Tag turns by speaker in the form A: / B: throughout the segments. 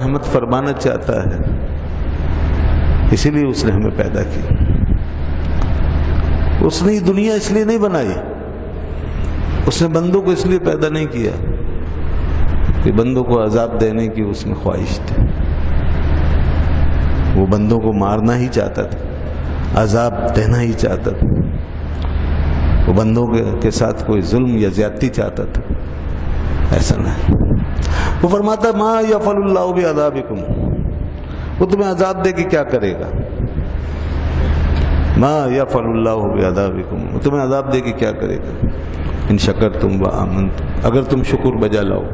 A: رحمت فرمانا چاہتا ہے، اسی لیے اس نے ہمیں پیدا کیا۔ اس نے یہ دنیا اس لیے نہیں بنائی، اس نے بندوں کو اس لیے پیدا نہیں کیا کہ بندوں کو عذاب دینے کی اس میں خواہش تھی۔ وہ بندوں کو مارنا ہی چاہتا تھا، عذاب دینا ہی چاہتا تھا، وہ بندوں کے ساتھ کوئی ظلم یا زیادتی چاہتا تھا، ایسا نہیں۔ وہ فرماتا ہے ما یفعل اللہ بعذابکم، وہ تمہیں عذاب دے کے کیا کرے گا؟ ما یفعل اللہ بعذابکم، وہ تمہیں عذاب دے کے کیا کرے گا؟ ان شکرتم وآمنتم، اگر تم شکر بجا لاؤ،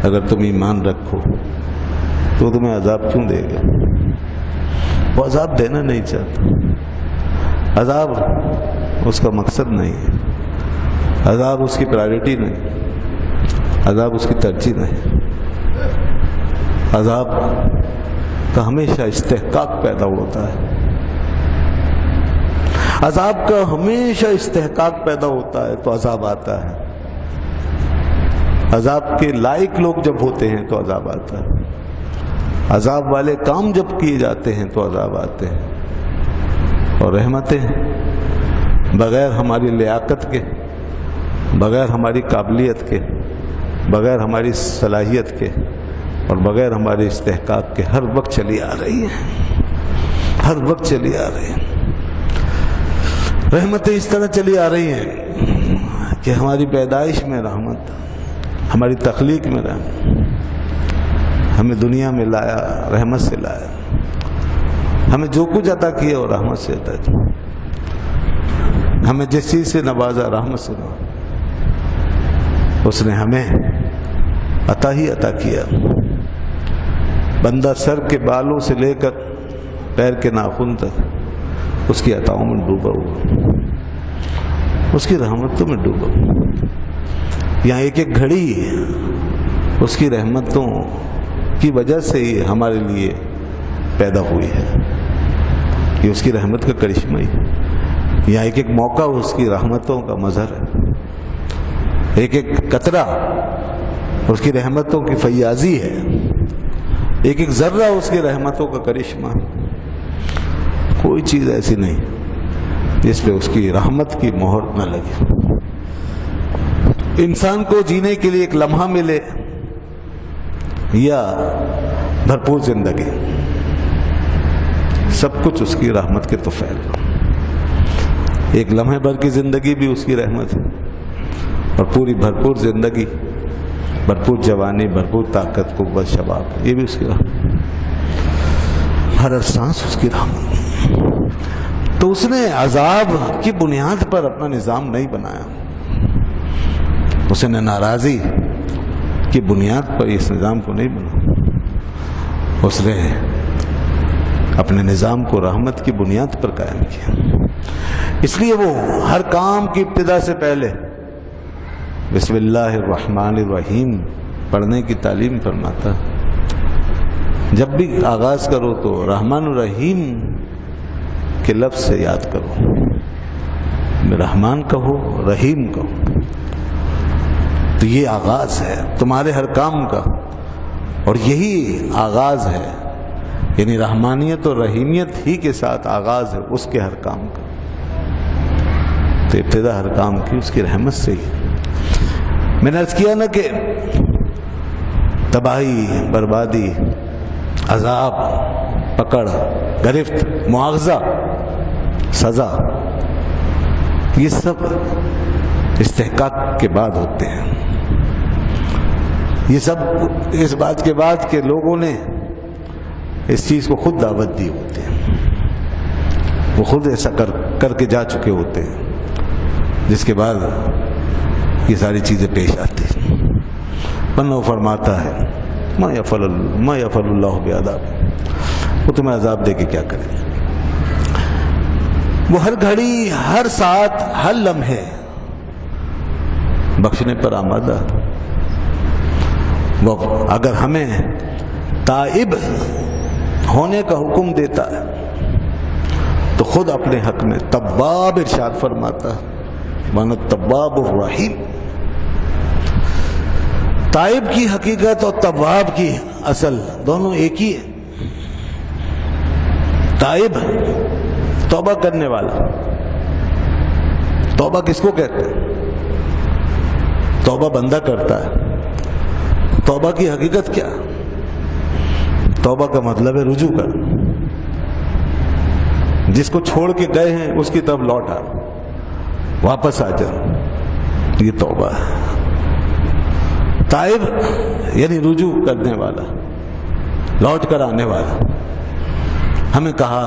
A: اگر تم ایمان رکھو تو تمہیں عذاب کیوں دے گا؟ وہ عذاب دینا نہیں چاہتا، عذاب اس کا مقصد نہیں ہے، عذاب اس کی پرائرٹی نہیں، عذاب اس کی ترجیح نہیں۔ عذاب کا ہمیشہ استحقاق پیدا ہوتا ہے، عذاب کا ہمیشہ استحقاق پیدا ہوتا ہے تو عذاب آتا ہے، عذاب کے لائق لوگ جب ہوتے ہیں تو عذاب آتا ہے، عذاب والے کام جب کیے جاتے ہیں تو عذاب آتے ہیں۔ اور رحمتیں بغیر ہماری لیاقت کے، بغیر ہماری قابلیت کے، بغیر ہماری صلاحیت کے اور بغیر ہمارے استحقاق کے ہر وقت چلی آ رہی ہیں، ہر وقت چلی آ رہی ہیں۔ رحمتیں اس طرح چلی آ رہی ہیں کہ ہماری پیدائش میں رحمت، ہماری تخلیق میں رحمت، ہمیں دنیا میں لایا رحمت سے لایا، ہمیں جو کچھ عطا کیا وہ رحمت سے عطا کیا، ہمیں جس چیز سے نوازا رحمت سے نوازا، اس نے ہمیں عطا ہی عطا کیا۔ بندہ سر کے بالوں سے لے کر پیر کے ناخن تک اس کی عطاؤں میں ڈوبا ہوا، اس کی رحمتوں میں ڈوبا ہوا۔ یہاں ایک ایک گھڑی اس کی رحمتوں کی وجہ سے ہی ہمارے لیے پیدا ہوئی ہے، یہ اس کی رحمت کا کرشمہ ہی ہے۔ یہاں ایک ایک موقع اس کی رحمتوں کا مظہر ہے، ایک ایک قطرہ اس کی رحمتوں کی فیاضی ہے، ایک ایک ذرہ اس کی رحمتوں کا کرشمہ۔ کوئی چیز ایسی نہیں جس پہ اس کی رحمت کی مہر نہ لگے۔ انسان کو جینے کے لیے ایک لمحہ ملے یا بھرپور زندگی، سب کچھ اس کی رحمت کے طفیل۔ ایک لمحے بھر کی زندگی بھی اس کی رحمت ہے، اور پوری بھرپور زندگی، بھرپور جوانی، بھرپور طاقت، قوت، شباب، یہ بھی اس کی رحمت، ہر سانس اس کی رحمت۔ تو اس نے عذاب کی بنیاد پر اپنا نظام نہیں بنایا، اس نے ناراضی کی بنیاد پر اس نظام کو نہیں بنایا، اس نے اپنے نظام کو رحمت کی بنیاد پر قائم کیا۔ اس لیے وہ ہر کام کی ابتدا سے پہلے بسم اللہ الرحمن الرحیم پڑھنے کی تعلیم فرماتا۔ جب بھی آغاز کرو تو رحمان الرحیم کے لفظ سے یاد کرو، رحمان کہو، رحیم کہو، تو یہ آغاز ہے تمہارے ہر کام کا، اور یہی آغاز ہے، یعنی رحمانیت اور رحیمیت ہی کے ساتھ آغاز ہے اس کے ہر کام کا۔ تو ابتدا ہر کام کی اس کی رحمت سے ہی۔ میں نے عرض کیا نا کہ تباہی، بربادی، عذاب، پکڑ، گرفت، مواخذہ، سزا، یہ سب استحقاق کے بعد ہوتے ہیں۔ یہ سب اس بات کے بعد کہ لوگوں نے اس چیز کو خود دعوت دی ہوتی ہے، وہ خود ایسا کر کے جا چکے ہوتے ہیں، جس کے بعد یہ ساری چیزیں پیش آتی ہیں۔ ورنہ وہ فرماتا ہے ما یفعل اللہ بعذابکم، وہ تمہیں عذاب دے کے کیا کرے؟ وہ ہر گھڑی، ہر ساتھ، ہر لمحے بخشنے پر آمادہ۔ وہ اگر ہمیں تائب ہونے کا حکم دیتا ہے تو خود اپنے حق میں تواب ارشاد فرماتا ہے، وَأَنَا التَّوَّابُ الرَّحِيمُ۔ تائب کی حقیقت اور تواب کی اصل دونوں ایک ہی ہے. تائب توبہ کرنے والا. توبہ کس کو کہتے ہیں؟ توبہ بندہ کرتا ہے. توبہ کی حقیقت کیا؟ توبہ کا مطلب ہے رجوع کر. جس کو چھوڑ کے گئے ہیں اس کی طرف لوٹ آ، واپس آ جا، یہ توبہ ہے. تائب یعنی رجوع کرنے والا، لوٹ کر آنے والا. ہمیں کہا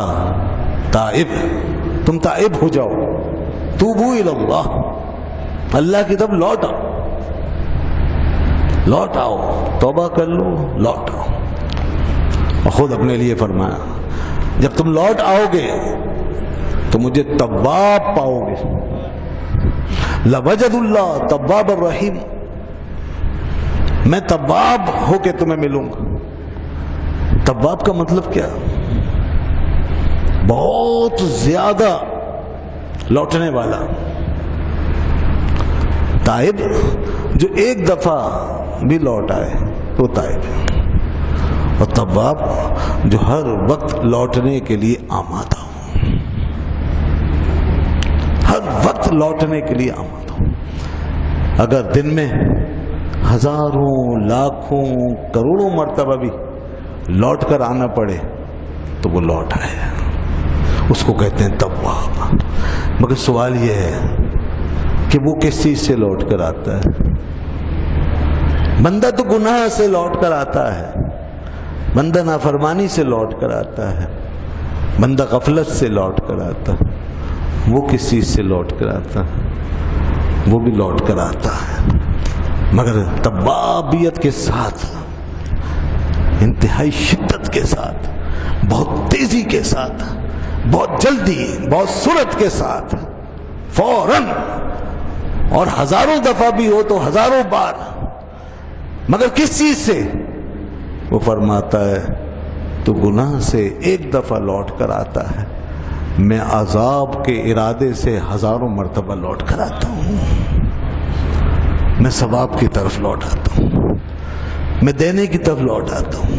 A: تائب، تم تائب ہو جاؤ، توبو الی اللہ، اللہ کی طرف لوٹ آؤ. لوٹ آؤ، توبہ کر لو، لوٹ آؤ. اور خود اپنے لیے فرمایا جب تم لوٹ آؤ گے تو مجھے تواب پاؤ گے. لوجد اللہ تواب الرحیم، میں تواب ہو کے تمہیں ملوں گا. تواب کا مطلب کیا؟ بہت زیادہ لوٹنے والا. تائب جو ایک دفعہ بھی لوٹ آئے وہ تائب ہے. اور تواب جو ہر وقت لوٹنے کے لیے آمادہ ہو، ہر وقت لوٹنے کے لیے آمادہ ہو. اگر دن میں ہزاروں لاکھوں کروڑوں مرتبہ بھی لوٹ کر آنا پڑے تو وہ لوٹ آئے، اس کو کہتے ہیں تواب. مگر سوال یہ ہے کہ وہ کس چیز سے لوٹ کر آتا ہے؟ بندہ تو گناہ سے لوٹ کر آتا ہے، بندہ نافرمانی سے لوٹ کر آتا ہے، بندہ غفلت سے لوٹ کر آتا ہے. وہ کس چیز سے لوٹ کر آتا ہے؟ وہ بھی لوٹ کر آتا ہے مگر توابیت کے ساتھ، انتہائی شدت کے ساتھ، بہت تیزی کے ساتھ، بہت جلدی، بہت سرعت کے ساتھ، فوراً. اور ہزاروں دفعہ بھی ہو تو ہزاروں بار. مگر کس چیز سے؟ وہ فرماتا ہے تو گناہ سے ایک دفعہ لوٹ کر آتا ہے، میں عذاب کے ارادے سے ہزاروں مرتبہ لوٹ کر آتا ہوں. میں ثواب کی طرف لوٹ آتا ہوں، میں دینے کی طرف لوٹ آتا ہوں.